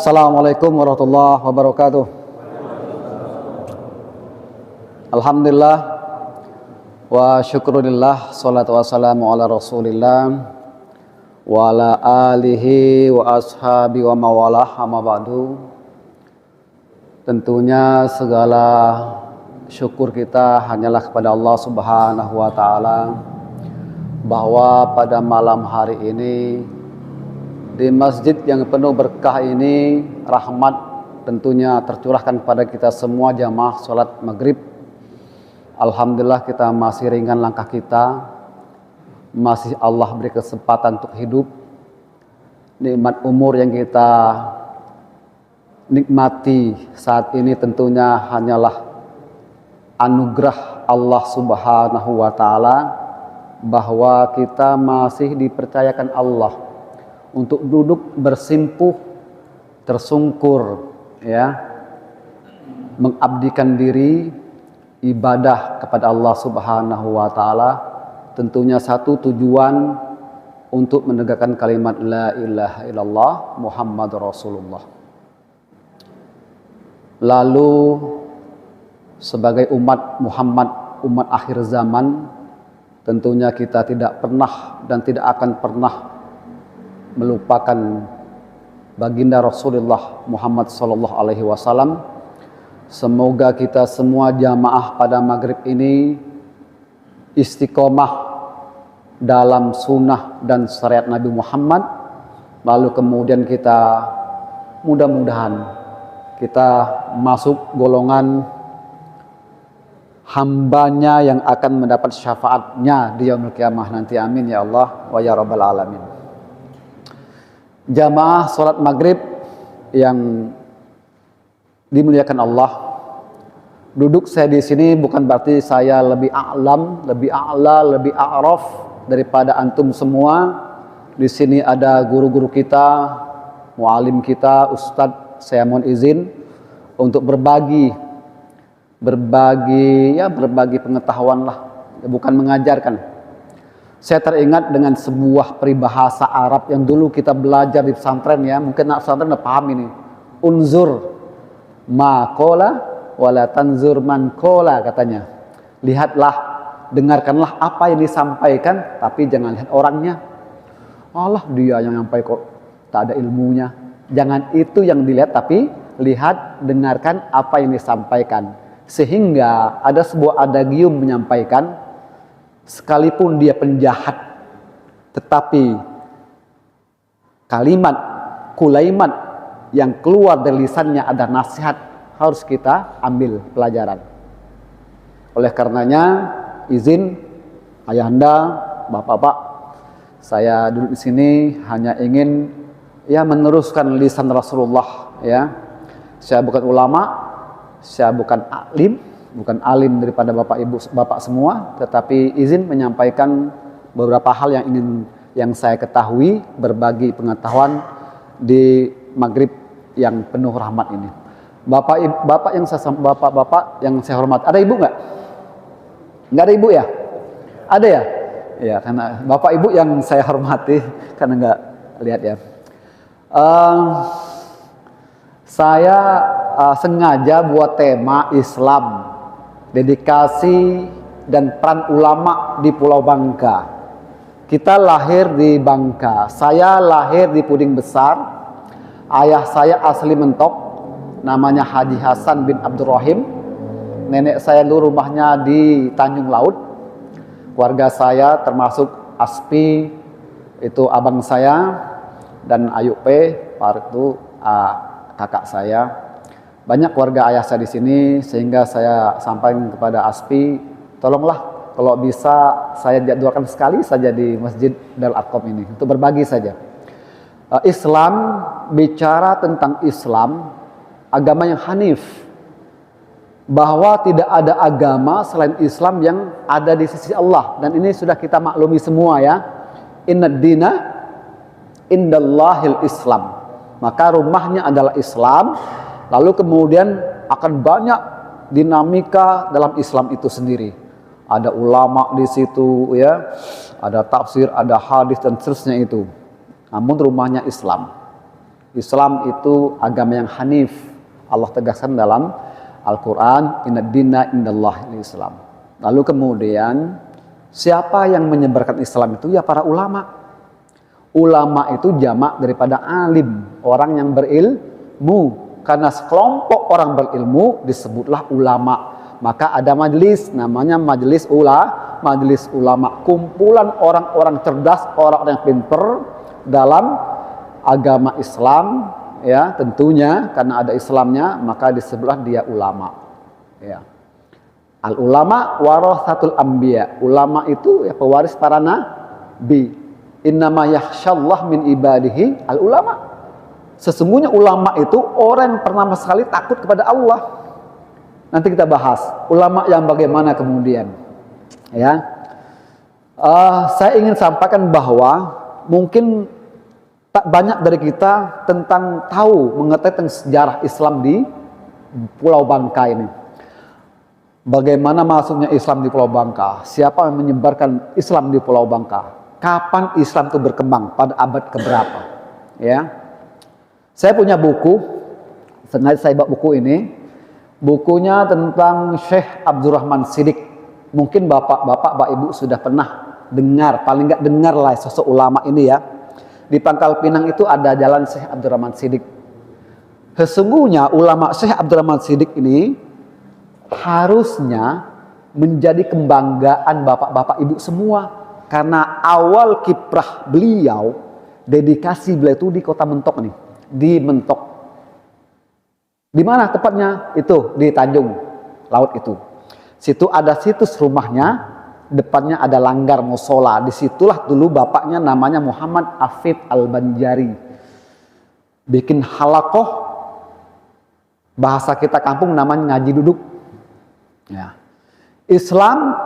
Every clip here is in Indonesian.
Assalamualaikum warahmatullahi wabarakatuh. Alhamdulillah wa syukurillah, salatu wassalamu ala rasulillah wa ala alihi wa ashabi wa mawalah, amma ba'du. Tentunya segala syukur kita hanyalah kepada Allah Subhanahu wa ta'ala, bahwa pada malam hari ini di masjid yang penuh berkah ini, rahmat tentunya tercurahkan pada kita semua jamaah sholat maghrib. Alhamdulillah kita masih ringan langkah kita, masih Allah beri kesempatan untuk hidup. Nikmat umur yang kita nikmati saat ini tentunya hanyalah anugerah Allah Subhanahu wa ta'ala, bahwa kita masih dipercayakan Allah untuk duduk bersimpuh, tersungkur, ya, mengabdikan diri ibadah kepada Allah Subhanahu wa ta'ala. Tentunya satu tujuan untuk menegakkan kalimat la ilaha illallah Muhammadur Rasulullah. Lalu sebagai umat Muhammad, umat akhir zaman, tentunya kita tidak pernah dan tidak akan pernah melupakan baginda Rasulullah Muhammad sallallahu alaihi wasallam. Semoga kita semua jamaah pada maghrib ini istiqomah dalam sunnah dan syariat Nabi Muhammad. Lalu kemudian kita mudah-mudahan kita masuk golongan hambanya yang akan mendapat syafaatnya di yaumul qiyamah nanti. Amin ya Allah wa ya rabbal alamin. Jamaah sholat maghrib yang dimuliakan Allah, duduk saya di sini bukan berarti saya lebih a'lam, lebih a'la, lebih a'raf daripada antum semua. Di sini ada guru-guru kita, mualim kita, ustadz. Saya mohon izin untuk berbagi pengetahuan lah, bukan mengajarkan. Saya teringat dengan sebuah peribahasa Arab yang dulu kita belajar di pesantren, ya. Mungkin anak pesantren udah paham ini. Unzur ma qala wala tanzur man qala, katanya. Lihatlah, dengarkanlah apa yang disampaikan, tapi jangan lihat orangnya. Allah, dia yang nyampai kok tak ada ilmunya. Jangan itu yang dilihat, tapi lihat, dengarkan apa yang disampaikan. Sehingga ada sebuah adagium menyampaikan, sekalipun dia penjahat, tetapi kalimat, kulaimat yang keluar dari lisannya ada nasihat, harus kita ambil pelajaran. Oleh karenanya, izin ayahanda, bapak-bapak, saya duduk di sini hanya ingin meneruskan lisan Rasulullah, ya. Saya bukan ulama, saya bukan alim daripada bapak ibu bapak semua, tetapi izin menyampaikan beberapa hal yang saya ketahui, berbagi pengetahuan di maghrib yang penuh rahmat ini. Bapak yang saya hormat, ada ibu nggak? Nggak ada ibu ya? Ada ya? Ya, karena bapak ibu yang saya hormati, karena nggak lihat ya. Saya sengaja buat tema Islam, dedikasi dan peran ulama di Pulau Bangka. Kita lahir di Bangka, saya lahir di Puding Besar. Ayah saya asli Mentok, namanya Haji Hasan bin Abdurrahim. Nenek saya dulu rumahnya di Tanjung Laut. Keluarga saya termasuk Aspi, itu abang saya, dan Ayub P, itu kakak saya. Banyak keluarga ayah saya di sini, sehingga saya sampaikan kepada Aspi, tolonglah kalau bisa saya jadwalkan sekali saja di Masjid Darul Arqam ini untuk berbagi saja. Islam, bicara tentang Islam, agama yang hanif, bahwa tidak ada agama selain Islam yang ada di sisi Allah, dan ini sudah kita maklumi semua, ya. Innad dina indallahil Islam, maka rumahnya adalah Islam. Lalu kemudian akan banyak dinamika dalam Islam itu sendiri. Ada ulama di situ, ya, ada tafsir, ada hadis dan seterusnya itu. Namun rumahnya Islam. Islam itu agama yang hanif. Allah tegaskan dalam Al-Quran, inna dina indallahi Islam. Lalu kemudian siapa yang menyebarkan Islam itu? Ya para ulama. Ulama itu jamak daripada alim, orang yang berilmu. Karena sekelompok orang berilmu disebutlah ulama. Maka ada majelis, namanya majelis ulama. Kumpulan orang-orang cerdas, orang-orang yang pintar dalam agama Islam, ya tentunya karena ada Islamnya maka disebutlah dia ulama. Ya. Al ulama warathatul anbiya. Ulama itu ya pewaris para nabi. Innama yakhsyallah min ibadihi al ulama. Sesungguhnya ulama itu orang yang pertama sekali takut kepada Allah. Nanti kita bahas ulama yang bagaimana kemudian. Ya, saya ingin sampaikan bahwa mungkin tak banyak dari kita mengetahui tentang sejarah Islam di Pulau Bangka ini. Bagaimana masuknya Islam di Pulau Bangka? Siapa yang menyebarkan Islam di Pulau Bangka? Kapan Islam itu berkembang? Pada abad keberapa? Ya, saya punya buku. Sengaja saya bawa buku ini. Bukunya tentang Syekh Abdurrahman Siddiq. Mungkin bapak ibu sudah pernah dengar, paling nggak dengar lah sosok ulama ini ya. Di Pangkal Pinang itu ada jalan Syekh Abdurrahman Siddiq. Sesungguhnya ulama Syekh Abdurrahman Siddiq ini harusnya menjadi kebanggaan bapak-bapak ibu semua. Karena awal kiprah beliau, dedikasi beliau itu di kota Mentok nih. Di Mentok. Di mana tepatnya? Itu di Tanjung Laut itu. Situ ada situs rumahnya, depannya ada langgar musola. Disitulah dulu bapaknya namanya Muhammad Afif Al-Banjari. Bikin halakoh, bahasa kita kampung namanya ngaji duduk. Ya. Islam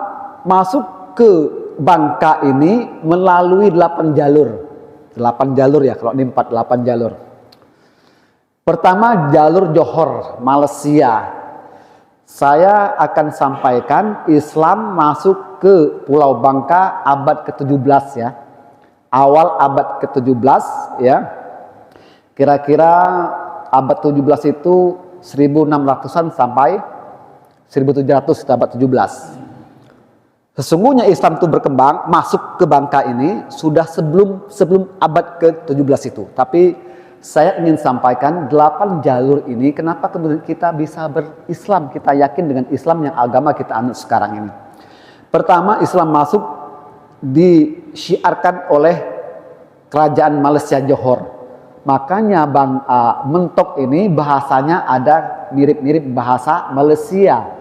masuk ke Bangka ini melalui 8 jalur. 8 jalur ya, kalau ini 8 jalur. Pertama jalur Johor, Malaysia. Saya akan sampaikan Islam masuk ke Pulau Bangka abad ke-17 ya. Awal abad ke-17 ya. Kira-kira abad 17 itu 1600-an sampai 1700 abad 17. Sesungguhnya Islam itu berkembang masuk ke Bangka ini sudah sebelum abad ke-17 itu. Tapi saya ingin sampaikan 8 jalur ini kenapa kemudian kita bisa berislam, kita yakin dengan Islam yang agama kita anut sekarang ini. Pertama, Islam masuk disyiarkan oleh kerajaan Malaysia Johor. Makanya Mentok ini bahasanya ada mirip-mirip bahasa Malaysia,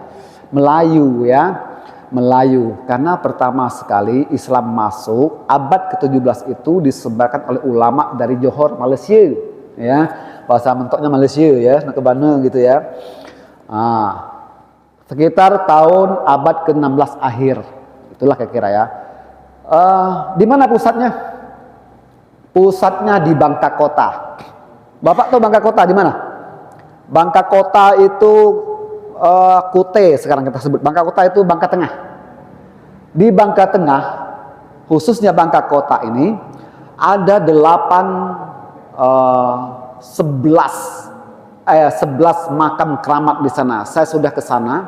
Melayu ya. Melayu, karena pertama sekali Islam masuk abad ke-17 itu disebarkan oleh ulama dari Johor, Malaysia ya, bahasa Mentoknya Malaysia ya, Nakebana gitu ya. Sekitar tahun abad ke-16 akhir, itulah kira-kira ya. Di mana pusatnya? Pusatnya di Bangka Kota. Bapak tahu Bangka Kota di mana? Bangka Kota itu Kute sekarang kita sebut. Bangka Kota itu Bangka Tengah. Di Bangka Tengah, khususnya Bangka Kota ini ada 11 makam keramat di sana. Saya sudah ke sana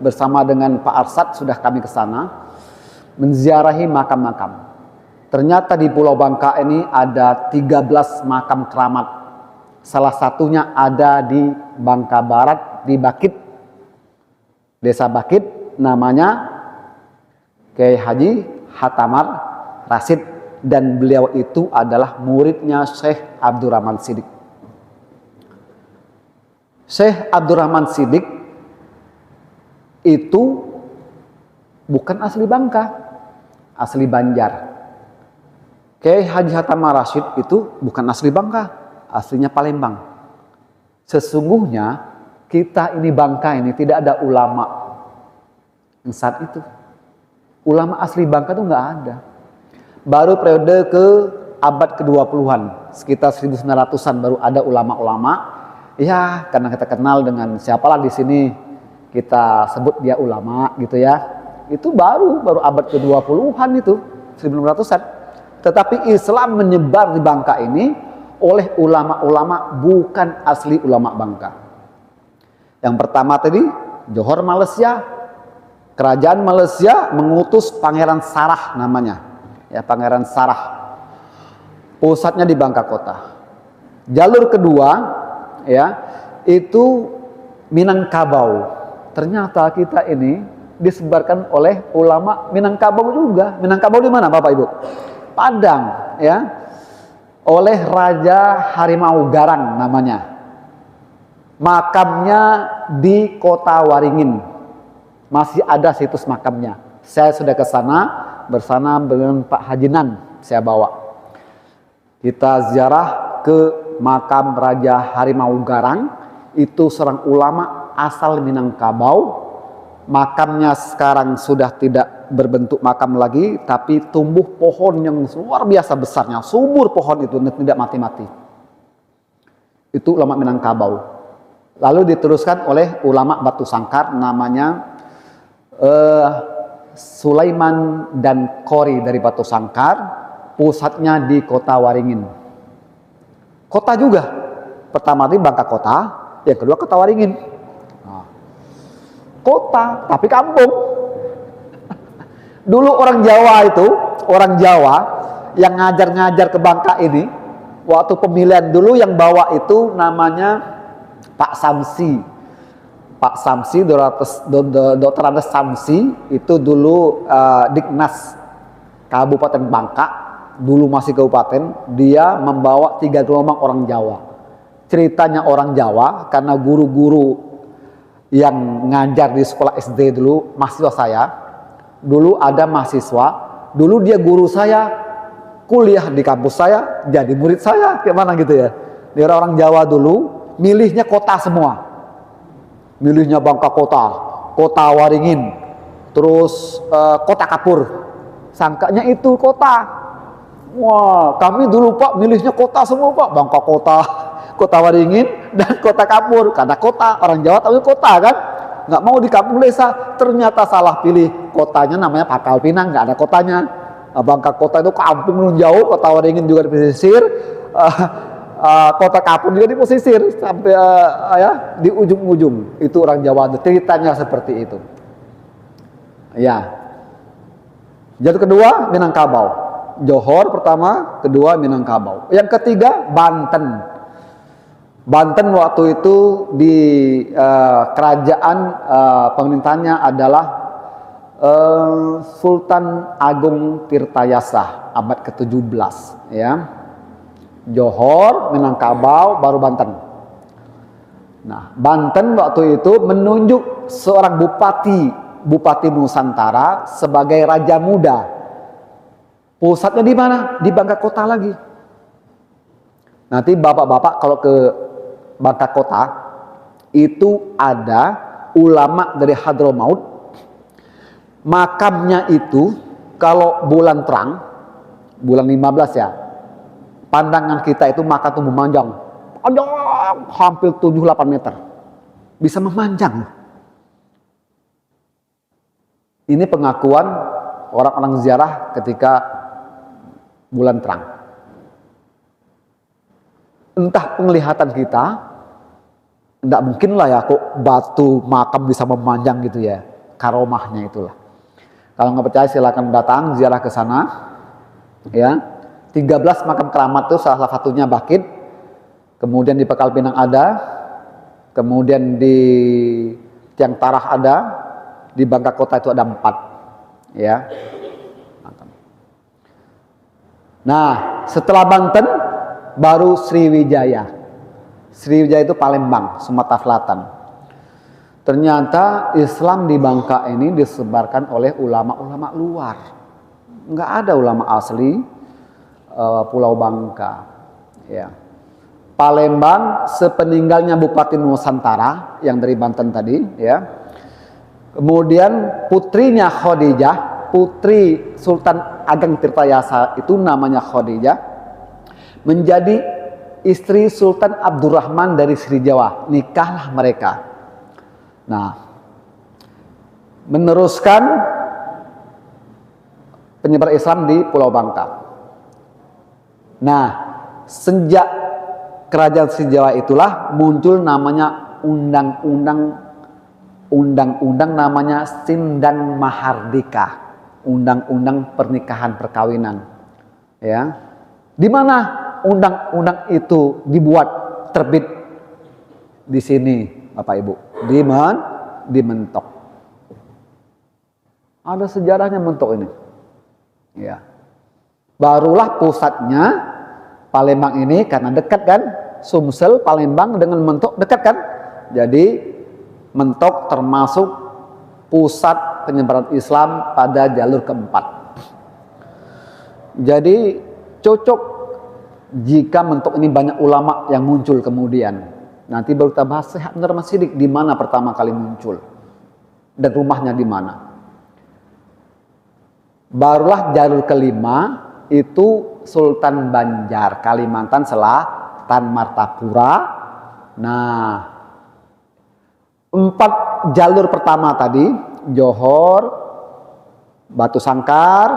bersama dengan Pak Arsad, sudah kami ke sana menziarahi makam-makam. Ternyata di Pulau Bangka ini ada 13 makam keramat. Salah satunya ada di Bangka Barat, di Bakit, Desa Bakit, namanya Kiai Haji Hatamar Rasid, dan beliau itu adalah muridnya Syekh Abdurrahman Siddiq. Syekh Abdurrahman Siddiq itu bukan asli Bangka, asli Banjar. Kiai Haji Hatamar Rasid itu bukan asli Bangka, aslinya Palembang. Sesungguhnya kita ini Bangka ini tidak ada ulama saat itu. Ulama asli Bangka itu nggak ada. Baru periode ke abad ke-20-an, sekitar 1900-an baru ada ulama-ulama. Ya, karena kita kenal dengan siapalah di sini kita sebut dia ulama gitu ya. Itu baru abad ke-20-an itu, 1900-an. Tetapi Islam menyebar di Bangka ini oleh ulama-ulama bukan asli ulama Bangka. Yang pertama tadi, Johor Malaysia, kerajaan Malaysia mengutus Pangeran Sarah namanya, ya Pangeran Sarah, pusatnya di Bangka Kota. Jalur kedua, ya itu Minangkabau. Ternyata kita ini disebarkan oleh ulama Minangkabau juga. Minangkabau di mana Bapak Ibu? Padang, ya. Oleh Raja Harimau Garang namanya. Makamnya di Kota Waringin. Masih ada situs makamnya. Saya sudah ke sana bersama dengan Pak Hajinan, saya bawa. Kita ziarah ke makam Raja Harimau Garang. Itu seorang ulama asal Minangkabau. Makamnya sekarang sudah tidak berbentuk makam lagi, tapi tumbuh pohon yang luar biasa besarnya. Subur pohon itu, tidak mati-mati. Itu ulama Minangkabau. Lalu diteruskan oleh ulama Batu Sangkar, namanya Sulaiman dan Kori dari Batu Sangkar, pusatnya di Kota Waringin. Kota juga, pertama di Bangka Kota, yang kedua Kota Waringin. Nah, kota tapi kampung. Dulu orang Jawa yang ngajar-ngajar ke Bangka ini, waktu pemilihan dulu yang bawa itu namanya Pak Samsi. Pak Samsi, Dr. Andes Samsi, itu dulu Diknas Kabupaten Bangka, dulu masih kabupaten. Dia membawa 3 gelombang orang Jawa. Ceritanya orang Jawa, karena guru-guru yang ngajar di sekolah SD dulu, mahasiswa saya, dulu ada mahasiswa, dulu dia guru saya, kuliah di kampus saya, jadi murid saya, kayak mana gitu ya. Dia orang Jawa dulu, milihnya kota semua. Milihnya Bangka Kota, Kota Waringin, terus Kota Kapur. Sangkanya itu kota. Wah, kami dulu Pak milihnya kota semua Pak. Bangka Kota, Kota Waringin, dan Kota Kapur. Karena kota, orang Jawa tahu kota kan. Nggak mau di kampung desa, ternyata salah pilih. Kotanya namanya Pangkal Pinang, nggak ada kotanya. Bangka Kota itu kampung jauh, Kota Waringin juga di pesisir. Kota Kapur juga di pesisir sampai ya di ujung-ujung. Itu orang Jawa, ceritanya seperti itu. Ya. Jalur kedua Minangkabau. Johor pertama, kedua Minangkabau. Yang ketiga Banten. Banten waktu itu di kerajaan pemerintahnya adalah Sultan Agung Tirtayasa abad ke-17, ya. Johor, Minangkabau, baru Banten. Nah, Banten waktu itu menunjuk seorang Bupati Nusantara sebagai Raja Muda. Pusatnya di mana? Di Bangka Kota lagi. Nanti bapak-bapak kalau ke Bangka Kota, itu ada ulama dari Hadramaut. Makamnya itu kalau bulan terang, bulan 15 ya, pandangan kita itu maka tuh memanjang, hampir 7-8 meter, bisa memanjang. Ini pengakuan orang-orang ziarah ketika bulan terang. Entah penglihatan kita, tidak mungkin lah ya kok batu makam bisa memanjang gitu ya, karomahnya itulah. Kalau nggak percaya silakan datang ziarah ke sana, ya. 13 makam keramat itu salah satunya Bakit, kemudian di Pangkal Pinang ada, kemudian di Tiang Tarah ada, di Bangka Kota itu ada 4, ya. Nah, setelah Banten baru Sriwijaya. Sriwijaya itu Palembang, Sumatera Selatan. Ternyata Islam di Bangka ini disebarkan oleh ulama-ulama luar. Nggak ada ulama asli Pulau Bangka, ya. Palembang sepeninggalnya Bupati Nusantara yang dari Banten tadi, ya. Kemudian putrinya Khadijah, putri Sultan Ageng Tirtayasa itu namanya Khadijah, menjadi istri Sultan Abdurrahman dari Sri Jawa. Nikahlah mereka. Nah, meneruskan penyebar Islam di Pulau Bangka. Nah, sejak kerajaan Sriwijaya itulah muncul namanya undang-undang namanya Sindang Mahardika, undang-undang pernikahan perkawinan. Ya, di mana undang-undang itu dibuat terbit? Di sini, Bapak Ibu, di Mentok. Ada sejarahnya Mentok ini. Ya, barulah pusatnya Palembang ini, karena dekat kan, Sumsel, Palembang dengan Mentok dekat kan, jadi Mentok termasuk pusat penyebaran Islam pada jalur keempat. Jadi cocok jika Mentok ini banyak ulama yang muncul kemudian. Nanti baru kita bahas Syekh Abdurrahman Siddiq di mana pertama kali muncul dan rumahnya di mana. Barulah jalur kelima itu Sultan Banjar, Kalimantan Selatan, Martapura. Nah, 4 jalur pertama tadi, Johor, Batu Sangkar,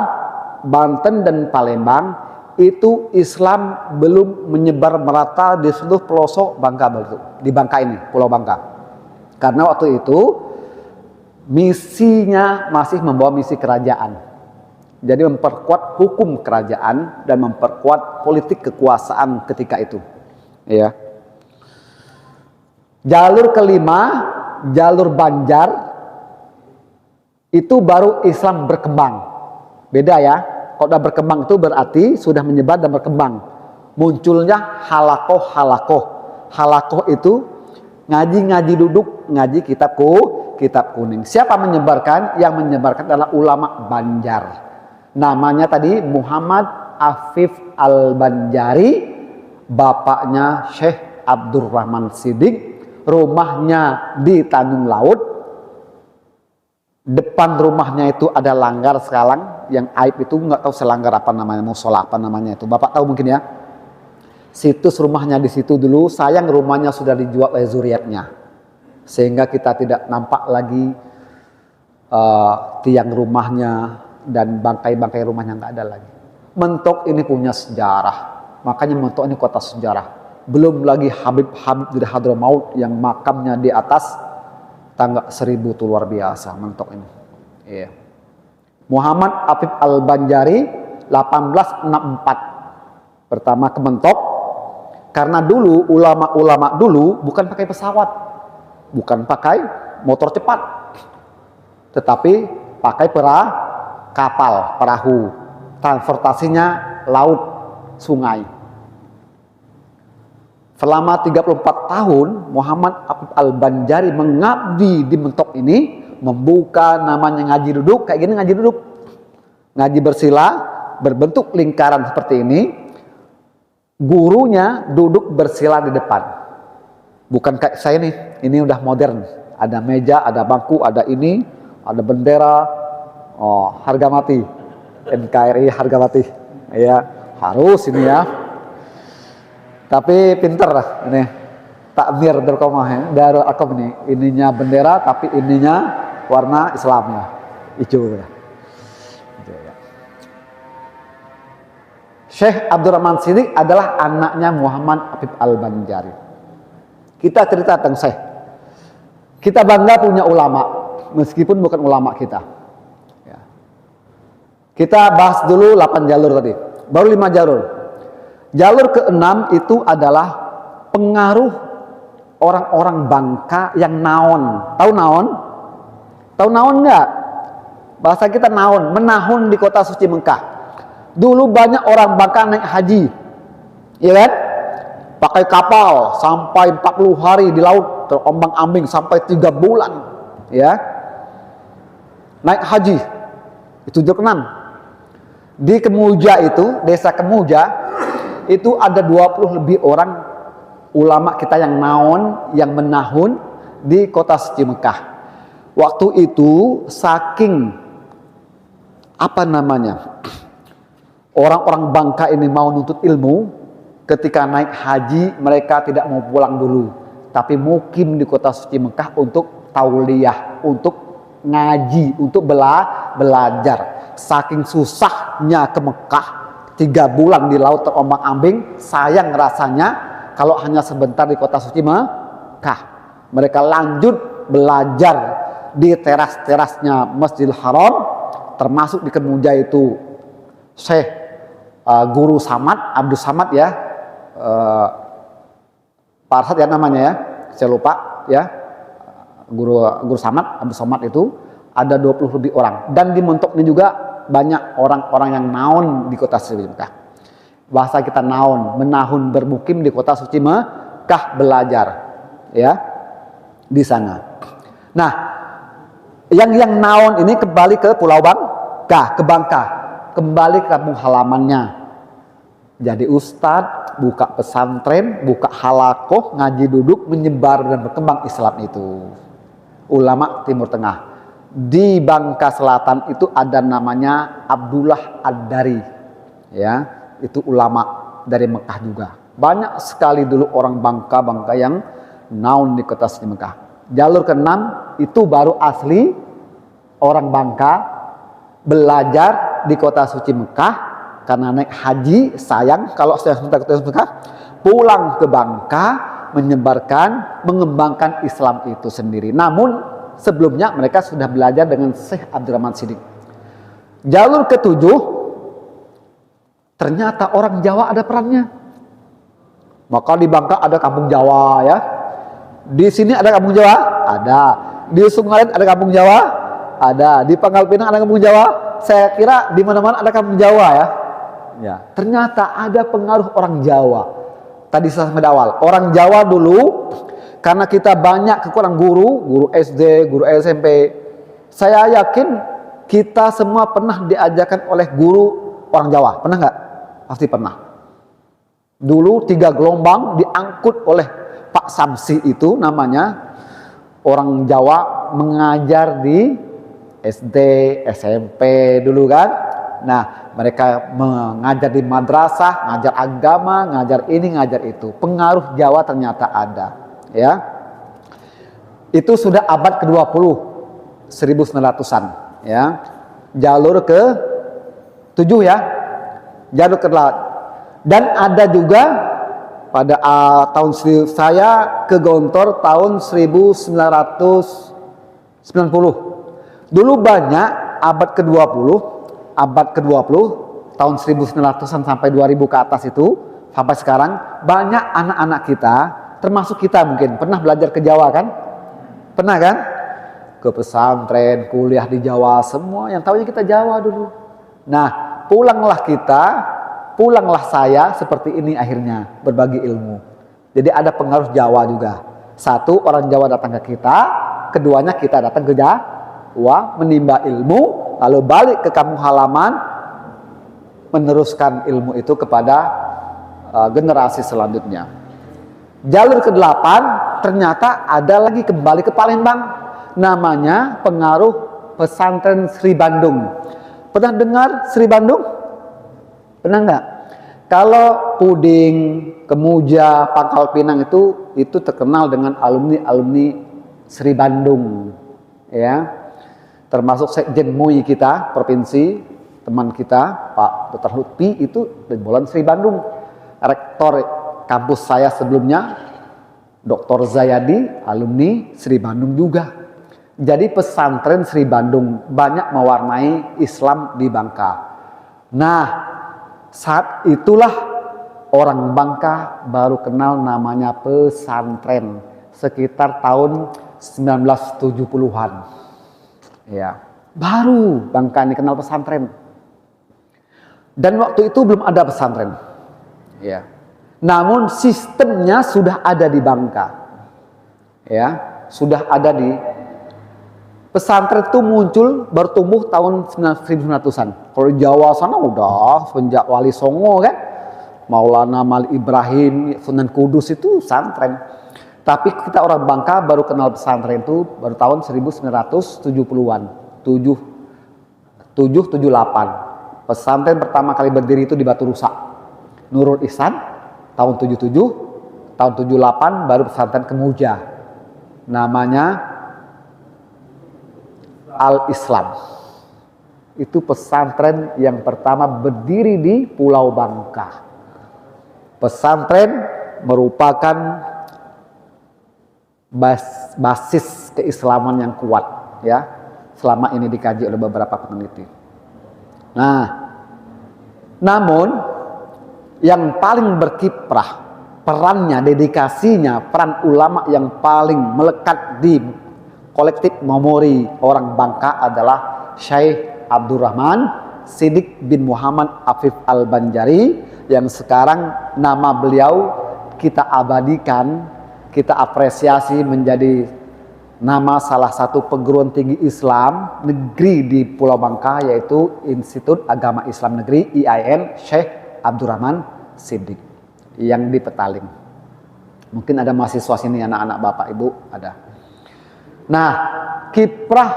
Banten dan Palembang, itu Islam belum menyebar merata di seluruh pelosok Bangka Belitung, di Bangka ini, Pulau Bangka. Karena waktu itu misinya masih membawa misi kerajaan. Jadi memperkuat hukum kerajaan dan memperkuat politik kekuasaan ketika itu. Ya. Jalur kelima, jalur Banjar, itu baru Islam berkembang. Beda ya. Kalau sudah berkembang itu berarti sudah menyebar dan berkembang. Munculnya halakoh. Halakoh itu ngaji duduk, ngaji kitab kuning. Siapa menyebarkan? Yang menyebarkan adalah ulama Banjar. Namanya tadi Muhammad Afif Al-Banjari, bapaknya Syekh Abdurrahman Siddiq, rumahnya di Tanjung Laut. Depan rumahnya itu ada langgar sekarang, yang aib itu nggak tahu selanggar apa namanya, musola apa namanya itu. Bapak tahu mungkin ya. Situs rumahnya di situ dulu, sayang rumahnya sudah dijual oleh zuriatnya. Sehingga kita tidak nampak lagi tiang rumahnya dan bangkai-bangkai rumahnya nggak ada lagi. Mentok ini punya sejarah, makanya Mentok ini kota sejarah. Belum lagi Habib-Habib dari Hadramaut yang makamnya di atas tangga 1000 itu luar biasa Mentok ini. Iya. Muhammad Afif Al-Banjari 1864 pertama ke Mentok, karena dulu ulama-ulama dulu bukan pakai pesawat, bukan pakai motor cepat, tetapi pakai kapal, perahu, transportasinya laut, sungai. Selama 34 tahun Muhammad Afif Al-Banjari mengabdi di Mentok ini, membuka namanya ngaji duduk, kayak gini ngaji duduk. Ngaji bersila, berbentuk lingkaran seperti ini. Gurunya duduk bersila di depan. Bukan kayak saya nih, ini udah modern. Ada meja, ada bangku, ada ini, ada bendera. Oh, harga mati, NKRI harga mati, ya harus ini ya. Tapi pinter lah ini, takmir berkomah ya, Darul Arqam ini, ininya bendera tapi ininya warna Islamnya, hijau ya. Syekh Abdurrahman Siddiq adalah anaknya Muhammad Afif Al-Banjari. Kita cerita tentang Syekh. Kita bangga punya ulama, meskipun bukan ulama kita. Kita bahas dulu 8 jalur tadi, baru 5 jalur. Jalur ke-6 itu adalah pengaruh orang-orang Bangka yang naon. Tahu naon? Tahu naon enggak? Bahasa kita naon, menahun di kota suci Mekah. Dulu banyak orang Bangka naik haji, ya kan? Pakai kapal sampai 40 hari di laut, terombang-ambing sampai 3 bulan, ya. Naik haji, itu jalur ke-6. Di Kemuja itu, desa Kemuja, itu ada 20 lebih orang ulama kita yang naon, yang menahun di kota suci Mekah. Waktu itu saking orang-orang Bangka ini mau nuntut ilmu, ketika naik haji mereka tidak mau pulang dulu, tapi mukim di kota suci Mekah untuk tauliyah, untuk ngaji, untuk belajar. Saking susahnya ke Mekah, 3 bulan di laut terombang-ambing, sayang rasanya kalau hanya sebentar di kota suci Mekah. Mereka lanjut belajar di teras-terasnya Masjidil Haram, termasuk di Kemuja itu Syekh Guru Samad, Abdul Samad ya, Pak Arsad ya namanya ya, saya lupa ya, Guru Samad, Abdul Samad itu ada 20 lebih orang. Dan di Montok ini juga banyak orang-orang yang naon di kota suci Mekah. Bahasa kita naon, menahun bermukim di kota suci Mekah, belajar ya di sana. Nah, yang naon ini kembali ke Pulau Bangka, ke Bangka, kembali ke kampung halamannya. Jadi ustadz buka pesantren, buka halakoh, ngaji duduk, menyebar dan berkembang Islam itu. Ulama Timur Tengah. Di Bangka Selatan itu ada namanya Abdullah Ad-Dari, ya, itu ulama dari Mekah juga. Banyak sekali dulu orang Bangka yang naun di kota suci Mekah. Jalur ke-6 itu baru asli orang Bangka belajar di kota suci Mekah. Karena naik haji, sayang kalau saya sebentar ke Mekah, pulang ke Bangka menyebarkan, mengembangkan Islam itu sendiri. Namun sebelumnya mereka sudah belajar dengan Syekh Abdurrahman Siddiq. Jalur ke-7 ternyata orang Jawa ada perannya. Maka di Bangka ada kampung Jawa ya. Di sini ada kampung Jawa, ada. Di Sungaren ada kampung Jawa, ada. Di Pangkal Pinang ada kampung Jawa. Saya kira di mana-mana ada kampung Jawa ya. Ya, ternyata ada pengaruh orang Jawa. Tadi saya sampai awal, orang Jawa dulu karena kita banyak kekurangan guru SD, guru SMP. Saya yakin kita semua pernah diajarkan oleh guru orang Jawa. Pernah nggak? Pasti pernah. Dulu 3 gelombang diangkut oleh Pak Samsi itu namanya, orang Jawa mengajar di SD, SMP dulu kan. Nah, mereka mengajar di madrasah, ngajar agama, ngajar ini, ngajar itu. Pengaruh Jawa ternyata ada, ya. Itu sudah abad ke-20, 1900-an, ya. Jalur ke-7 ya. Jalur ke-8. Dan ada juga pada tahun saya ke Gontor tahun 1990. Dulu banyak abad ke-20 tahun 1900-an sampai 2000 ke atas itu, sampai sekarang banyak anak-anak kita, termasuk kita mungkin pernah belajar ke Jawa kan? Pernah kan? Ke pesantren, kuliah di Jawa, semua yang tahunya kita Jawa dulu. Nah, pulanglah saya seperti ini akhirnya berbagi ilmu. Jadi ada pengaruh Jawa juga. Satu, orang Jawa datang ke kita, keduanya kita datang ke Jawa menimba ilmu, lalu balik ke kampung halaman, meneruskan ilmu itu kepada generasi selanjutnya. Jalur ke-8 ternyata ada lagi kembali ke Palembang, namanya pengaruh pesantren Sri Bandung. Pernah dengar Sri Bandung? Pernah nggak? Kalau Puding, Kemuja, Pangkal Pinang itu terkenal dengan alumni Sri Bandung, ya. Termasuk Sekjen MUI kita, provinsi, teman kita, Pak Dr. Lutfi, itu dari Bolan Sri Bandung. Rektor kampus saya sebelumnya, Dr. Zayadi, alumni Sri Bandung juga. Jadi pesantren Sri Bandung banyak mewarnai Islam di Bangka. Nah, saat itulah orang Bangka baru kenal namanya pesantren, sekitar tahun 1970-an. Ya, baru Bangka ini kenal pesantren. Dan waktu itu belum ada pesantren. Ya. Namun sistemnya sudah ada di Bangka. Ya, sudah ada di pesantren itu muncul bertumbuh tahun 1900-an. Kalau di Jawa sana udah sejak Wali Songo kan. Maulana Malik Ibrahim, Sunan Kudus itu pesantren. Tapi kita orang Bangka baru kenal pesantren itu baru tahun 1970-an, 78. Pesantren pertama kali berdiri itu di Batu Rusak. Nurul Ihsan tahun 77, tahun 78 baru pesantren Kemuja. Namanya Al-Islam. Itu pesantren yang pertama berdiri di Pulau Bangka. Pesantren merupakan basis keislaman yang kuat, ya, selama ini dikaji oleh beberapa peneliti. Nah, namun yang paling berkiprah perannya, dedikasinya, peran ulama yang paling melekat di kolektif memori orang Bangka adalah Syekh Abdurrahman Siddiq bin Muhammad Afif Al-Banjari, yang sekarang nama beliau kita abadikan, kita apresiasi menjadi nama salah satu perguruan tinggi Islam negeri di Pulau Bangka, yaitu Institut Agama Islam Negeri IAIN Syekh Abdurrahman Siddiq yang di Petaling. Mungkin ada mahasiswa sini, anak-anak bapak ibu ada. Nah, kiprah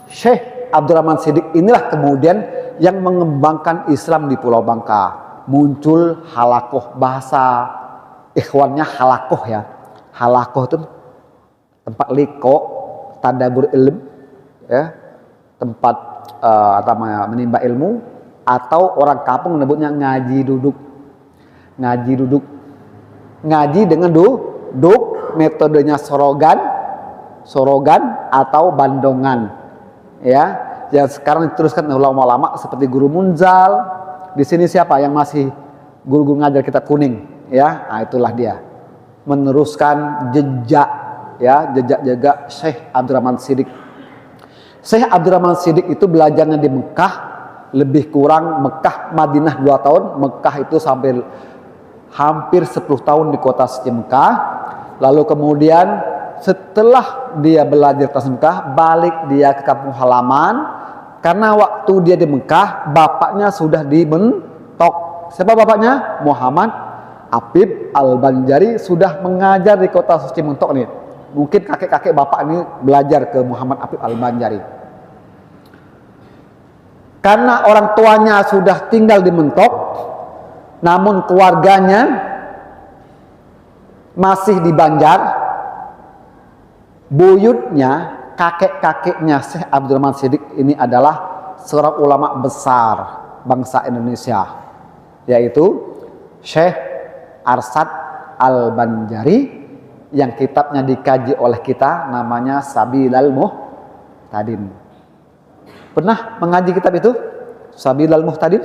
Syekh Abdurrahman Siddiq inilah kemudian yang mengembangkan Islam di Pulau Bangka. Muncul halakoh, bahasa ikhwannya halakoh, ya. Halakoh itu tempat liko, tadabur ilmu, ya, tempat menimba ilmu, atau orang kampung menyebutnya ngaji duduk. Ngaji duduk, ngaji dengan duduk, metodenya sorogan atau bandongan, ya, yang sekarang diteruskan oleh ulama-ulama seperti Guru Munzal. Di sini siapa yang masih guru-guru ngajar kitab kuning, ya? Nah, itulah dia meneruskan jejak, ya, jejak Syekh Abdurrahman Siddiq. Syekh Abdurrahman Siddiq itu belajarnya di Mekah, lebih kurang Mekah Madinah 2 tahun, Mekah itu sampai hampir 10 tahun di kota suci Mekah. Lalu kemudian setelah dia belajar di Mekah, balik dia ke kampung halaman. Karena waktu dia di Mekah, bapaknya sudah dibentok. Siapa bapaknya? Muhammad Afif Al-Banjari sudah mengajar di kota suci Mentok nih. Mungkin kakek-kakek bapak ini belajar ke Muhammad Afif Al-Banjari. Karena orang tuanya sudah tinggal di Mentok, namun keluarganya masih di Banjar, buyutnya, kakek-kakeknya Syekh Abdurrahman Siddiq ini adalah seorang ulama besar bangsa Indonesia, yaitu Syekh Arsad Al-Banjari, yang kitabnya dikaji oleh kita namanya Sabilal Muhtadin. Pernah mengaji kitab itu? Sabilal Muhtadin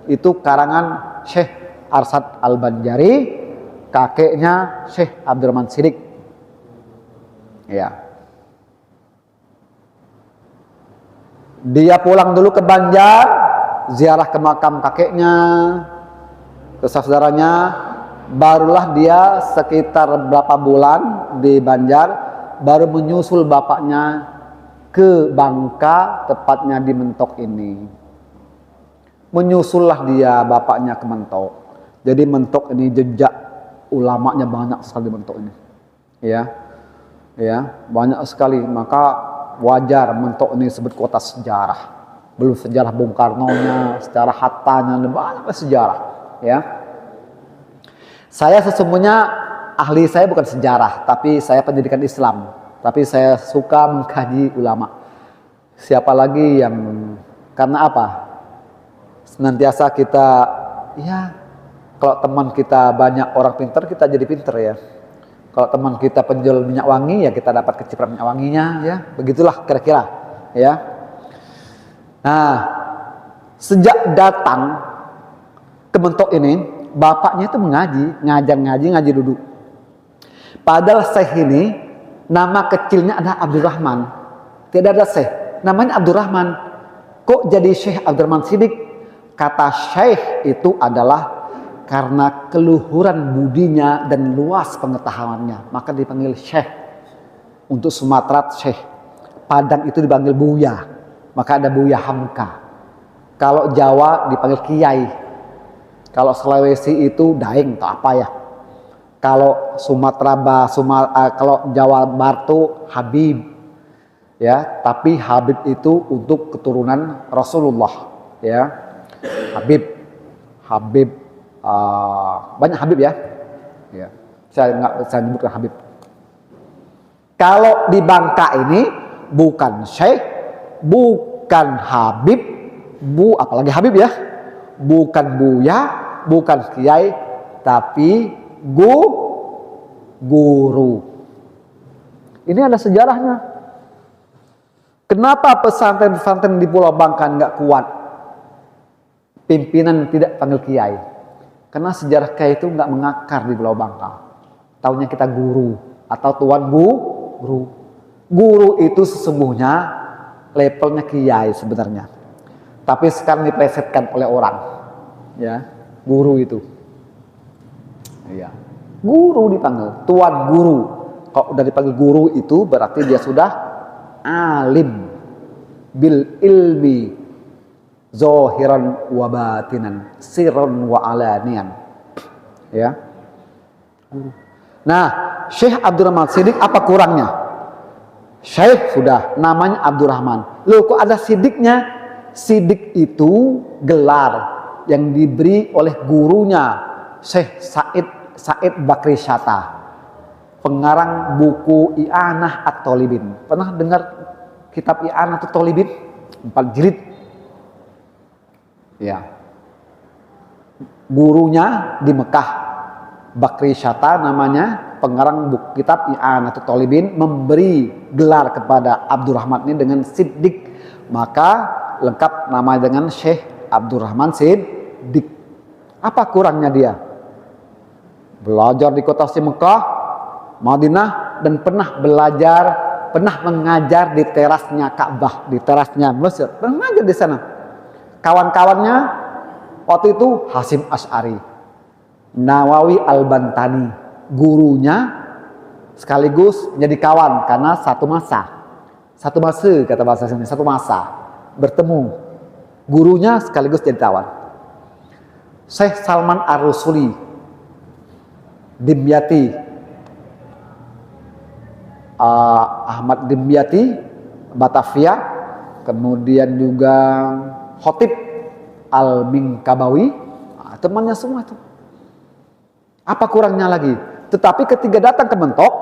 itu karangan Syekh Arsad Al-Banjari, kakeknya Syekh Abdurrahman Siddiq, ya. Dia pulang dulu ke Banjar, ziarah ke makam kakeknya, ke saudaranya, barulah dia sekitar berapa bulan di Banjar, baru menyusul bapaknya ke Bangka, tepatnya di Mentok ini. Menyusullah dia bapaknya ke Mentok. Jadi Mentok ini jejak ulamanya banyak sekali di Mentok ini, ya, ya, banyak sekali. Maka wajar Mentok ini disebut kota sejarah. Belum sejarah Bung Karno-nya, sejarah Hattanya, banyak sejarah, ya. Saya sesungguhnya ahli saya bukan sejarah, tapi saya pendidikan Islam. Tapi saya suka mengkaji ulama. Siapa lagi yang, karena apa? Senantiasa kita, ya, kalau teman kita banyak orang pintar, kita jadi pintar, ya. Kalau teman kita penjual minyak wangi, ya kita dapat kecipratan minyak wanginya, ya. Begitulah kira-kira, ya. Nah, sejak datang ke Mentok ini, bapaknya itu ngaji duduk. Padahal Syekh ini nama kecilnya adalah Abdurrahman. Tidak ada Syekh, namanya Abdurrahman. Kok jadi Syekh Abdurrahman Siddiq? Kata Syekh itu adalah karena keluhuran budinya dan luas pengetahuannya, maka dipanggil Syekh. Untuk Sumatera Syekh, Padang itu dipanggil Buya, maka ada Buya Hamka. Kalau Jawa dipanggil Kiai, kalau Sulawesi itu Daeng atau apa, ya. Kalau kalau Jawa Barat itu Habib, ya. Tapi Habib itu untuk keturunan Rasulullah, ya. Habib. Banyak Habib, ya. Saya menyebutkan Habib. Kalau di Bangka ini bukan Syekh, bukan Habib, apalagi Habib, ya, bukan Buya, bukan Kiai, tapi guru. Ini ada sejarahnya. Kenapa pesantren-pesantren di Pulau Bangka nggak kuat? Pimpinan tidak panggil kiai. Karena sejarah kiai itu nggak mengakar di Pulau Bangka. Taunya kita guru atau tuan guru. Guru itu sesungguhnya levelnya kiai sebenarnya. Tapi sekarang diplesetkan oleh orang. Ya, guru itu. Iya. Guru dipanggil, tuan guru. Kalau udah dipanggil guru itu berarti dia sudah alim bil ilmi zahiran wa batinan, sirran wa alanian. Ya. Nah, Syekh Abdurrahman Siddiq apa kurangnya? Syekh sudah, namanya Abdurrahman. Loh, kok ada Siddiqnya? Siddiq itu gelar yang diberi oleh gurunya Syekh Said Bakri Syata, pengarang buku I'anah At-Thalibin. Pernah dengar kitab I'anah At-Thalibin? 4 jilid. Ya. Gurunya di Mekah, Bakri Syata namanya, pengarang buku kitab I'anah At-Thalibin, memberi gelar kepada Abdurrahman ini dengan Siddiq. Maka lengkap nama dengan Syekh Abdurrahman Siddiq. Apa kurangnya dia? Belajar di kota Mekah, Madinah, dan pernah mengajar di terasnya Ka'bah, di terasnya Mesir. Pernah mengajar di sana. Kawan-kawannya waktu itu Hasyim Asy'ari, Nawawi Al-Bantani, gurunya sekaligus menjadi kawan karena satu masa kata bahasa sini, satu masa bertemu, gurunya sekaligus jadi kawan. Syekh Salman Ar-Rusuli, Dimyati, Ahmad Dimyati, Batavia, kemudian juga Khotib Al-Minkabawi, temannya semua itu. Apa kurangnya lagi? Tetapi ketika datang ke Mentok,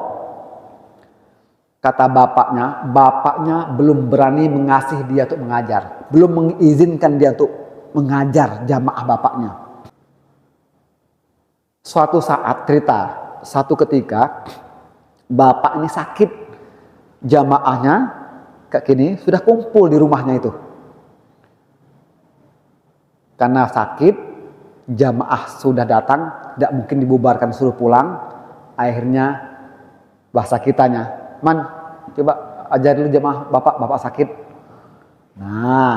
kata bapaknya belum berani mengasih dia untuk mengajar, belum mengizinkan dia untuk mengajar jamaah bapaknya. Suatu saat cerita, satu ketika bapak ini sakit, jamaahnya kayak gini sudah kumpul di rumahnya itu. Karena sakit, jamaah sudah datang, tidak mungkin dibubarkan suruh pulang. Akhirnya bahasa kitanya, "Man, coba ajar dulu jamaah bapak sakit." Nah,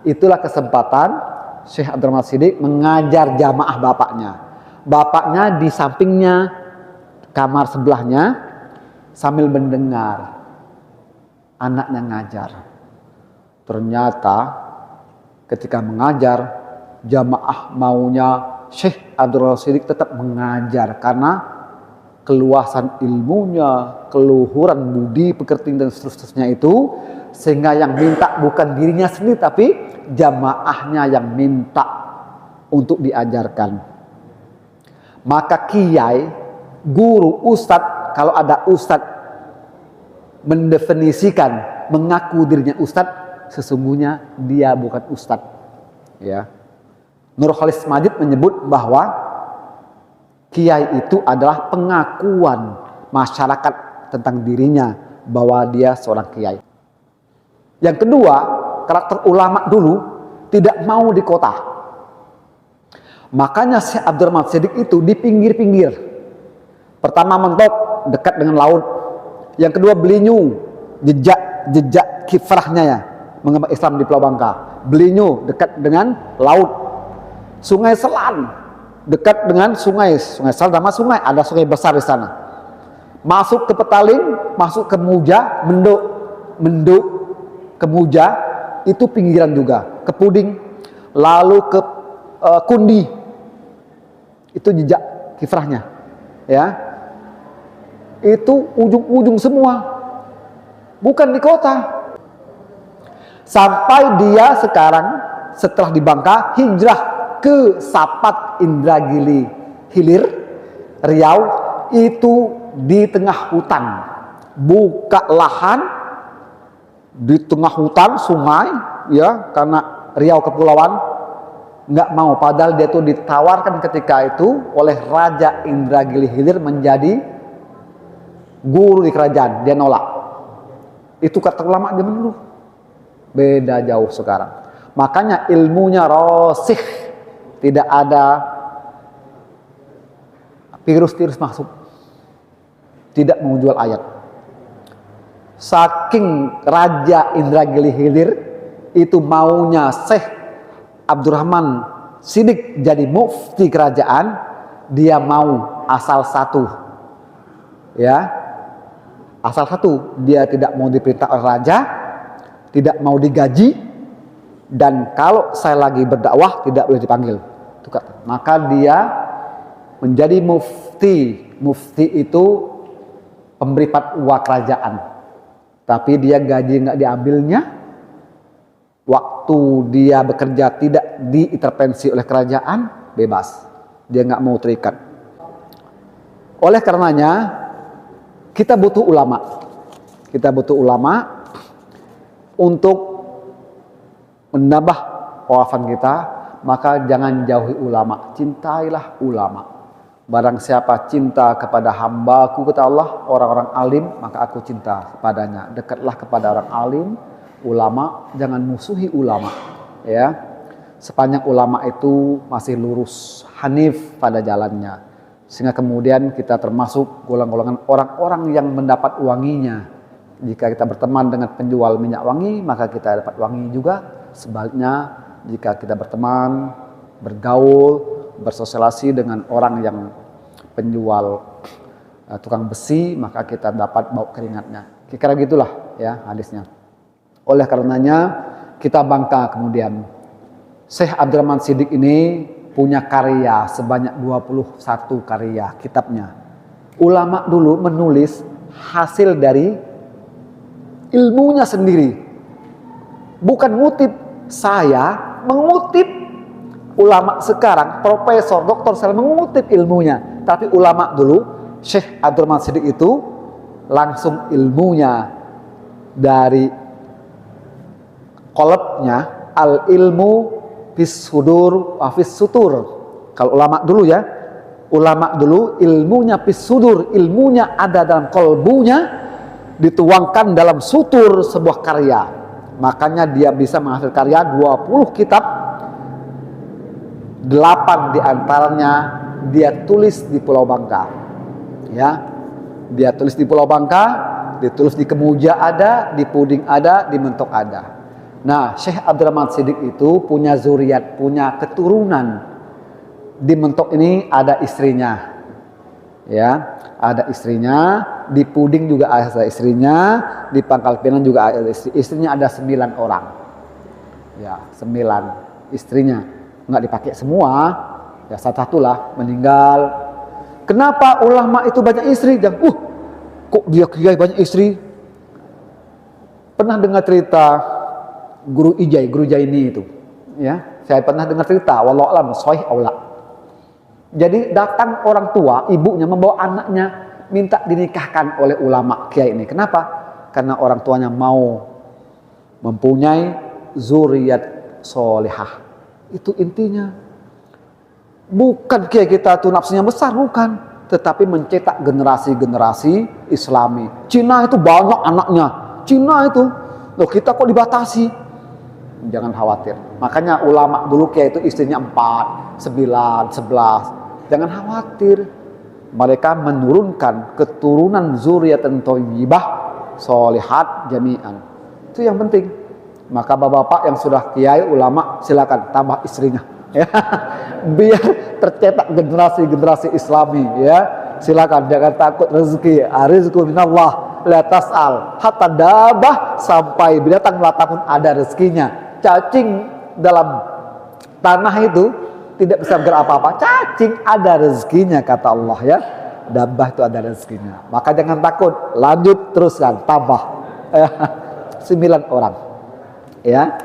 itulah kesempatan Syekh Abdurrahman Siddiq mengajar jamaah bapaknya. Bapaknya di sampingnya, kamar sebelahnya, sambil mendengar anaknya ngajar. Ternyata ketika mengajar, jamaah maunya Syekh Abdurrahman Siddiq tetap mengajar karena keluasan ilmunya, keluhuran budi pekerti dan seterusnya itu, sehingga yang minta bukan dirinya sendiri tapi jamaahnya yang minta untuk diajarkan. Maka kiai, guru, ustadz, kalau ada ustadz mendefinisikan, mengaku dirinya ustadz, sesungguhnya dia bukan ustadz. Ya. Nurholis Majid menyebut bahwa kiai itu adalah pengakuan masyarakat tentang dirinya bahwa dia seorang kiai. Yang kedua, karakter ulama dulu tidak mau di kota. Makanya Syekh Abdurrahman Siddiq itu di pinggir-pinggir. Pertama Mentok, dekat dengan laut. Yang kedua Belinyu, jejak kiprahnya ya, mengembang Islam di Pulau Bangka. Belinyu dekat dengan laut. Sungai Selan dekat dengan sungai Selan, nama sungai, ada sungai besar di sana. Masuk ke Petaling, masuk ke Muja, Menduk ke Muja, itu pinggiran juga. Ke Puding, lalu ke Kundi. Itu jejak kiprahnya, ya. Itu ujung-ujung semua, bukan di kota. Sampai dia sekarang setelah di Bangka hijrah ke Sapat Indragiri Hilir, Riau, itu di tengah hutan, buka lahan di tengah hutan sungai, ya, karena Riau kepulauan. nggak mau, padahal dia tuh ditawarkan ketika itu oleh Raja Indragiri Hilir menjadi guru di kerajaan, dia nolak. Itu kata ulama zaman dulu. Beda jauh sekarang. Makanya ilmunya rosih, tidak ada virus-virus masuk, tidak mau jual ayat. Saking Raja Indragiri Hilir itu maunya Syekh Abdurrahman Siddiq jadi mufti kerajaan, dia mau asal satu, ya, asal satu, dia tidak mau diperintah oleh raja, tidak mau digaji, dan kalau saya lagi berdakwah tidak boleh dipanggil. Itu kata. Maka dia menjadi mufti. Mufti itu pemberi fatwa kerajaan, tapi dia gaji nggak diambilnya. Waktu dia bekerja tidak diintervensi oleh kerajaan, bebas. Dia nggak mau terikat. Oleh karenanya kita butuh ulama. Kita butuh ulama untuk menambah wawasan kita. Maka jangan jauhi ulama, cintailah ulama. Barang siapa cinta kepada hambaku, kata Allah, orang-orang alim, maka aku cinta kepadanya. Dekatlah kepada orang alim, ulama, jangan musuhi ulama, ya. Sepanjang ulama itu masih lurus, hanif pada jalannya, sehingga kemudian kita termasuk golongan-golongan orang-orang yang mendapat wanginya. Jika kita berteman dengan penjual minyak wangi, maka kita dapat wangi juga. Sebaliknya, jika kita berteman, bergaul, bersosialisasi dengan orang yang penjual tukang besi, maka kita dapat bau keringatnya. Kira-kira gitulah ya hadisnya. Oleh karenanya kita bangga kemudian Syekh Abdurrahman Siddiq ini punya karya sebanyak 21 karya kitabnya. Ulama dulu menulis hasil dari ilmunya sendiri. Bukan ngutip, saya mengutip. Ulama sekarang, profesor, doktor, saya mengutip ilmunya. Tapi ulama dulu, Syekh Abdurrahman Siddiq itu langsung ilmunya dari kolabnya al ilmu fis sudur wa fis sutur. Kalau ulama dulu ya, ulama dulu ilmunya fis sudur, ilmunya ada dalam kolbunya, dituangkan dalam sutur sebuah karya. Makanya dia bisa menghasilkan karya 20 kitab, 8 diantaranya dia tulis di Pulau Bangka, ya. Dia tulis di Pulau Bangka, ditulis di Kemuja ada, di Puding ada, di Mentok ada. Nah, Syekh Abdurrahman Siddiq itu punya zuriat, punya keturunan. Di Mentok ini ada istrinya, ya, ada istrinya. Di Puding juga ada istrinya, di Pangkal Pinang juga ada istrinya. Ada 9 orang, ya, 9 istrinya. Nggak dipakai semua, ya, satu-satulah meninggal. Kenapa ulama itu banyak istri? Dan kok dia kiai banyak istri? Pernah dengar cerita Guru Jaini itu, ya, saya pernah dengar cerita, wallahu a'lam sahih aula. Jadi datang orang tua, ibunya membawa anaknya minta dinikahkan oleh ulama kiai ini. Kenapa? Karena orang tuanya mau mempunyai zuriat solehah. Itu intinya. Bukan kiai kita tuh nafsunya besar, bukan, tetapi mencetak generasi-generasi Islami. Cina itu banyak anaknya. Cina itu, loh, kita kok dibatasi? Jangan khawatir. Makanya ulama dulu kayak itu istrinya 4, 9, 11. Jangan khawatir. Mereka menurunkan keturunan zuriyatan thayyibah sholihat jami'an. Itu yang penting. Maka bapak-bapak yang sudah kiai ulama silakan tambah istrinya, ya. Biar tercetak generasi-generasi Islami, ya. Silakan, jangan takut rezeki. Rizqu minallah la tas'al hatta dabah, sampai binatang melata pun ada rezekinya. Cacing dalam tanah itu tidak bisa bergerak apa-apa. Cacing ada rezekinya, kata Allah, ya. Dabah itu ada rezekinya. Maka jangan takut, lanjut teruskan, tambah. 9 orang, ya.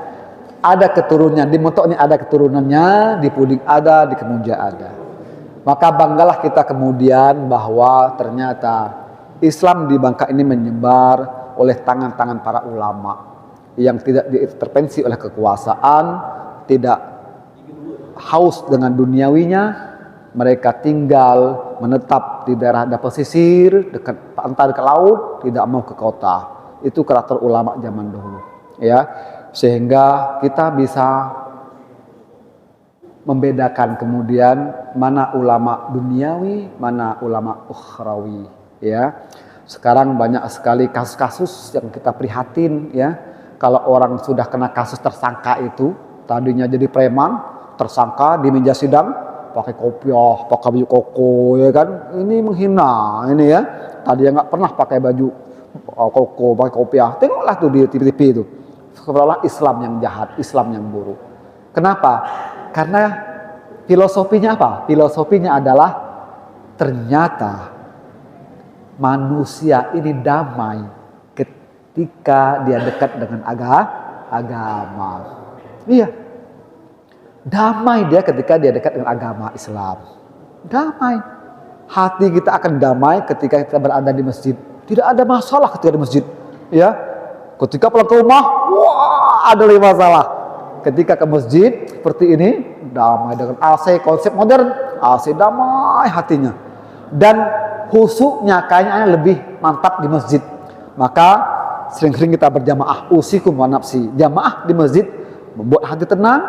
Ada keturunannya, di Mentok ini ada keturunannya, di Puding ada, di Kemuja ada. Maka banggalah kita kemudian bahwa ternyata Islam di Bangka ini menyebar oleh tangan-tangan para ulama yang tidak diintervensi oleh kekuasaan, tidak haus dengan duniawinya, mereka tinggal menetap di daerah pesisir dekat pantai ke laut, tidak mau ke kota. Itu karakter ulama zaman dahulu, ya. Sehingga kita bisa membedakan kemudian mana ulama duniawi, mana ulama ukhrawi, ya. Sekarang banyak sekali kasus-kasus yang kita prihatin, ya. Kalau orang sudah kena kasus tersangka itu, tadinya jadi preman, tersangka di meja sidang pakai kopiah, pakai baju koko, ya kan? Ini menghina, ini ya. Tadi nggak pernah pakai baju koko, pakai kopiah. Tengoklah tuh di TV itu. Seolah Islam yang jahat, Islam yang buruk. Kenapa? Karena filosofinya apa? Filosofinya adalah ternyata manusia ini damai ketika dia dekat dengan agama. Iya. Damai dia ketika dia dekat dengan agama Islam. Damai. Hati kita akan damai ketika kita berada di masjid. Tidak ada masalah ketika di masjid. Ya. Ketika pulang ke rumah, wah, ada masalah. Ketika ke masjid seperti ini, damai dengan AC, konsep modern, AC damai hatinya. Dan khusyuknya kayaknya lebih mantap di masjid. Maka sering-sering kita berjamaah, usikum wa nafsi. Jamaah di masjid membuat hati tenang,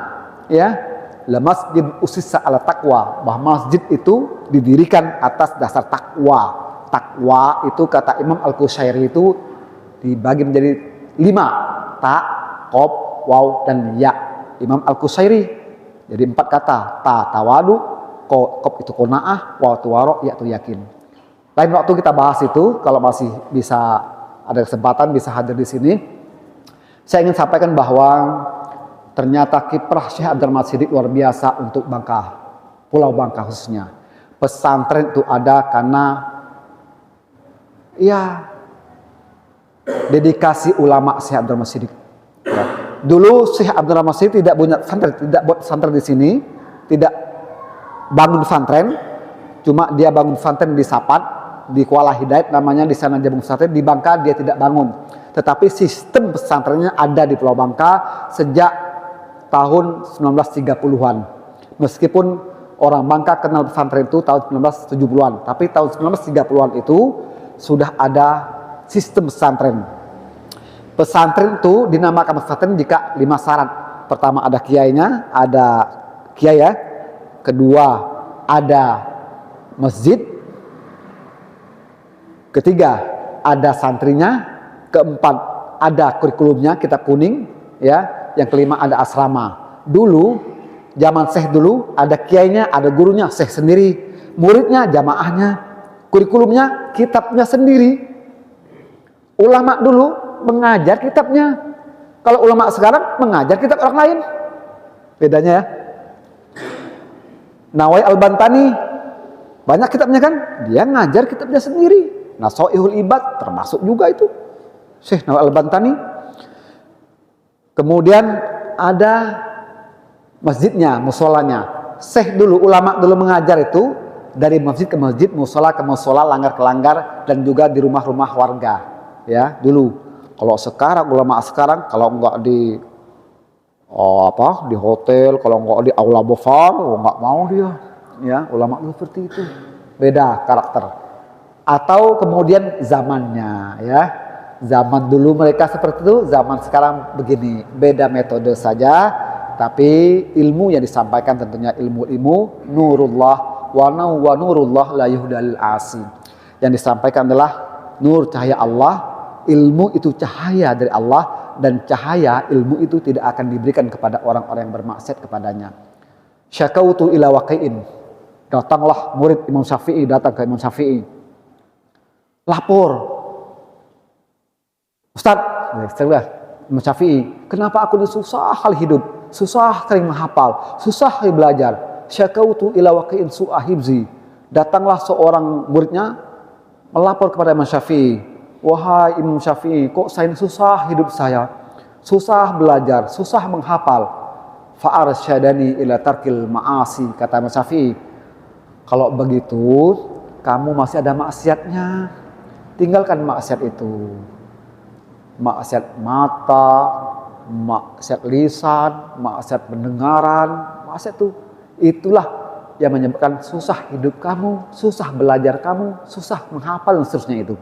ya. La masjid usissa ala taqwa, bahwa masjid itu didirikan atas dasar takwa. Takwa itu kata Imam Al-Qushairi itu dibagi menjadi 5, ta, qaf, waw, dan ya. Imam Al-Qushairi jadi 4 kata, ta tawadu, qaf itu qanaah, waw itu waro, ya itu yakin. Lain waktu kita bahas itu, kalau masih bisa ada kesempatan bisa hadir di sini. Saya ingin sampaikan bahwa ternyata kiprah Syekh Abdul Rahman Shidhik luar biasa untuk Bangka, Pulau Bangka khususnya. Pesantren itu ada karena ya dedikasi ulama Syekh Abdul Rahman Shidhik. Ya. Dulu Syekh Abdul Rahman Shidhik tidak punya pesantren, tidak buat pesantren di sini, tidak bangun pesantren, cuma dia bangun pesantren di Sapat, di Kuala Hidayat namanya, di sana dia bangun pesantren. Di Bangka dia tidak bangun, tetapi sistem pesantrennya ada di Pulau Bangka sejak tahun 1930-an. Meskipun orang Bangka kenal pesantren itu tahun 1970-an, tapi tahun 1930-an itu sudah ada sistem pesantren. Pesantren itu dinamakan pesantren jika 5 syarat. Pertama ada kiainya, ada kiai ya. Kedua ada masjid. Ketiga ada santrinya. Keempat ada kurikulumnya, kitab kuning, ya. Yang kelima ada asrama. Dulu zaman Syekh dulu ada kiainya, ada gurunya, Syekh sendiri, muridnya, jamaahnya, kurikulumnya, kitabnya sendiri. Ulama dulu mengajar kitabnya. Kalau ulama sekarang mengajar kitab orang lain. Bedanya ya. Nawai Al-Bantani banyak kitabnya kan? Dia ngajar kitabnya sendiri. Nasoihul Ibad termasuk juga itu. Syekh Nawai Al-Bantani. Kemudian ada masjidnya, musolanya. Syekh dulu, ulama dulu mengajar itu dari masjid ke masjid, musola ke musola, langgar ke langgar, dan juga di rumah-rumah warga. Ya, dulu. Kalau sekarang, ulama sekarang, kalau enggak di di hotel, kalau enggak di aula besar, enggak mau dia. Ya, ulama dulu seperti itu. Beda karakter. Atau kemudian zamannya, ya. Zaman dulu mereka seperti itu, zaman sekarang begini. Beda metode saja, tapi ilmu yang disampaikan tentunya ilmu-ilmu nurullah wa nurullah la yuhdalil asi. Yang disampaikan adalah nur, cahaya Allah. Ilmu itu cahaya dari Allah, dan cahaya ilmu itu tidak akan diberikan kepada orang-orang yang bermaksiat kepadanya. Syakautu ila waqi'in. Datanglah murid Imam Syafi'i, datang ke Imam Syafi'i. Lapor. Ustaz, Imam Syafi'i, kenapa aku ini susah hal hidup, susah sering menghafal, susah sering belajar. Syakautu ila waqi'in su'a hibzi. Datanglah seorang muridnya melapor kepada Imam Syafi'i. Wahai Imam Syafi'i, kok saya susah hidup saya, susah belajar, susah menghafal. Fa'arsyadani ila tarkil ma'asi, kata Imam Syafi'i. Kalau begitu, kamu masih ada maksiatnya, tinggalkan maksiat itu. Maksiat mata, maksiat lisan, maksiat pendengaran, maksiat itu itulah yang menyebabkan susah hidup kamu, susah belajar kamu, susah menghafal dan seterusnya itu.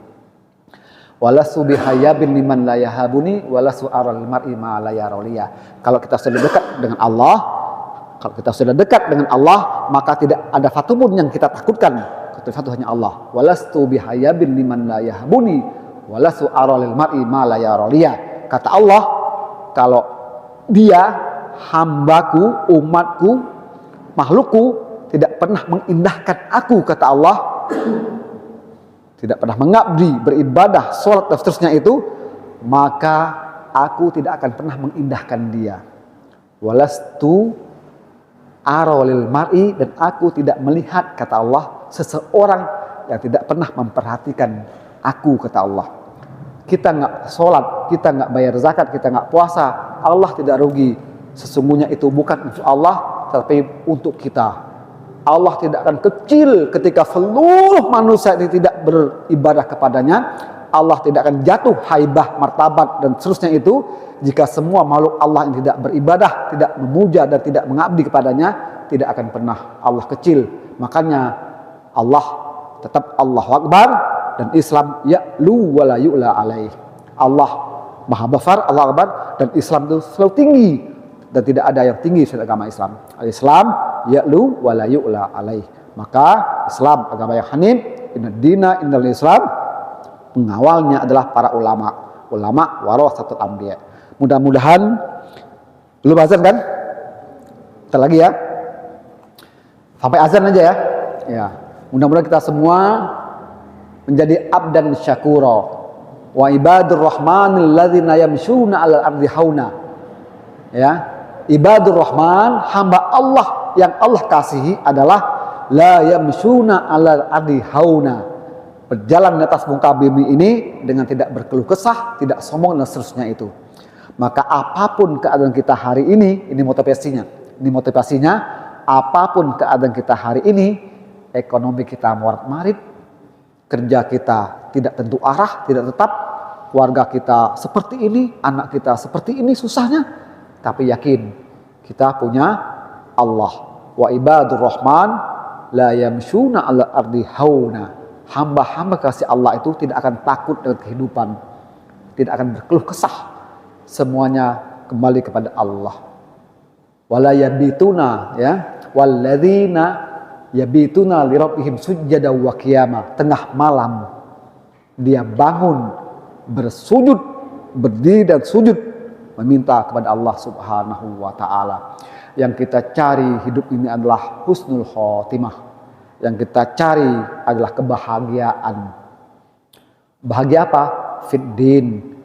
Walastu bihayyabin liman la yahabuni walastu aral mar'i ma la yaroliya. Kalau kita sudah dekat dengan Allah, maka tidak ada satupun yang kita takutkan, kecuali hanya Allah. Walastu bihayyabin liman la yahabuni walastu aral mar'i ma la yaroliya. Kata Allah, kalau dia, hambaku, umatku, makhlukku tidak pernah mengindahkan aku, kata Allah, tidak pernah mengabdi, beribadah, sholat dan seterusnya itu, maka aku tidak akan pernah mengindahkan dia. Walastu arolil mar'i, dan aku tidak melihat, kata Allah, seseorang yang tidak pernah memperhatikan aku, kata Allah. Kita nggak sholat, kita nggak bayar zakat, kita nggak puasa, Allah tidak rugi. Sesungguhnya itu bukan untuk Allah, tapi untuk kita. Allah tidak akan kecil ketika seluruh manusia ini tidak beribadah kepadanya. Allah tidak akan jatuh haibah, martabat dan seterusnya itu jika semua makhluk Allah yang tidak beribadah, tidak memuja dan tidak mengabdi kepadanya, tidak akan pernah Allah kecil. Makanya Allah tetap Allahu Akbar, dan Islam ya'lu wa la yu'la alaih. Allah Maha Besar, Allah Akbar, dan Islam itu selalu tinggi dan tidak ada yang tinggi selain agama Islam. Al-Islam ya'lu wa la yu'la alaih. Maka Islam agama yang hanif, inna dina innal Islam, pengawalnya adalah para ulama warasatul anbiya. Mudah-mudahan belum azan kan? Bentar lagi ya. Sampai azan aja ya. Ya. Mudah-mudahan kita semua menjadi abdan syakura wa ibadur rahmanil ladzina yamshuna 'alal ardi hauna. Ya, ibadur rahman, hamba Allah yang Allah kasihi adalah la yamshuna 'alal ardi hauna, berjalan di atas muka bumi ini dengan tidak berkeluh kesah, tidak sombong dan seterusnya itu. Maka apapun keadaan kita hari ini motivasinya. Ini motivasinya, apapun keadaan kita hari ini, ekonomi kita morat-marit, kerja kita tidak tentu arah, tidak tetap, keluarga kita seperti ini, anak kita seperti ini susahnya, tapi yakin kita punya Allah. Wa ibadur rahman la yamshuna 'alal ardi hauna. Hamba-hamba kasih Allah itu tidak akan takut dengan kehidupan, tidak akan berkeluh kesah, semuanya kembali kepada Allah. Wala yabituna, ya, walladzina yabituna li rabbihim sujada wa qiyama. Tengah malam dia bangun bersujud, berdiri dan sujud meminta kepada Allah Subhanahu wa taala. Yang kita cari hidup ini adalah husnul khotimah. Yang kita cari adalah kebahagiaan. Bahagia apa? Fiddin,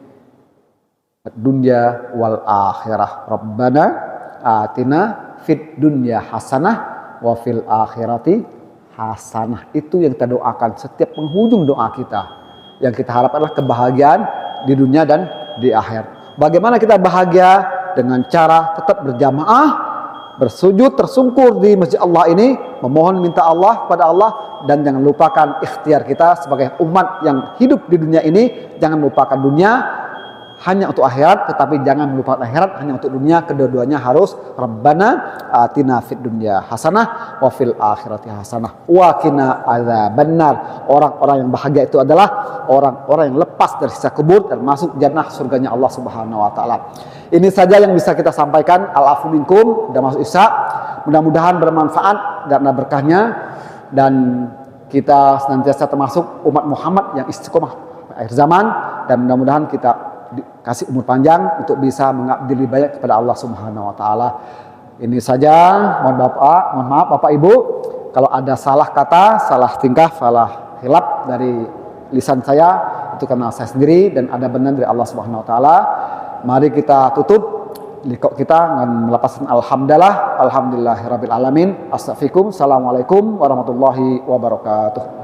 dunya wal akhirah. Rabbana atina fid dunya hasanah wa fil akhirati hasanah. Itu yang kita doakan setiap penghujung doa kita. Yang kita harap adalah kebahagiaan di dunia dan di akhir. Bagaimana kita bahagia? Dengan cara tetap berjamaah, bersujud, tersungkur di masjid Allah ini, memohon minta Allah kepada Allah, dan jangan lupakan ikhtiar kita sebagai umat yang hidup di dunia ini. Jangan lupakan dunia hanya untuk akhirat, tetapi jangan melupakan akhirat hanya untuk dunia. Kedua-duanya harus. Rabbana atina fid dunya hasanah wa fil akhirati hasanah wa qina adzabannar. Orang-orang yang bahagia itu adalah orang-orang yang lepas dari siksa kubur dan masuk jannah surganya Allah Subhanahu wa taala. Ini saja yang bisa kita sampaikan. Al-afu minkum, sudah masuk Isya. Mudah-mudahan bermanfaat dan berkahnya, dan kita senantiasa termasuk umat Muhammad yang istiqomah akhir zaman, dan mudah-mudahan kita kasih umur panjang untuk bisa mengabdi lebih banyak kepada Allah Subhanahu wa taala. Ini saja, mohon maaf Bapak Ibu kalau ada salah kata, salah tingkah, salah hilap dari lisan saya, itu karena saya sendiri, dan ada benar dari Allah Subhanahu wa taala. Mari kita tutup liqa kita dengan melepaskan alhamdulillahirabbil alamin. Assalamualaikum warahmatullahi wabarakatuh.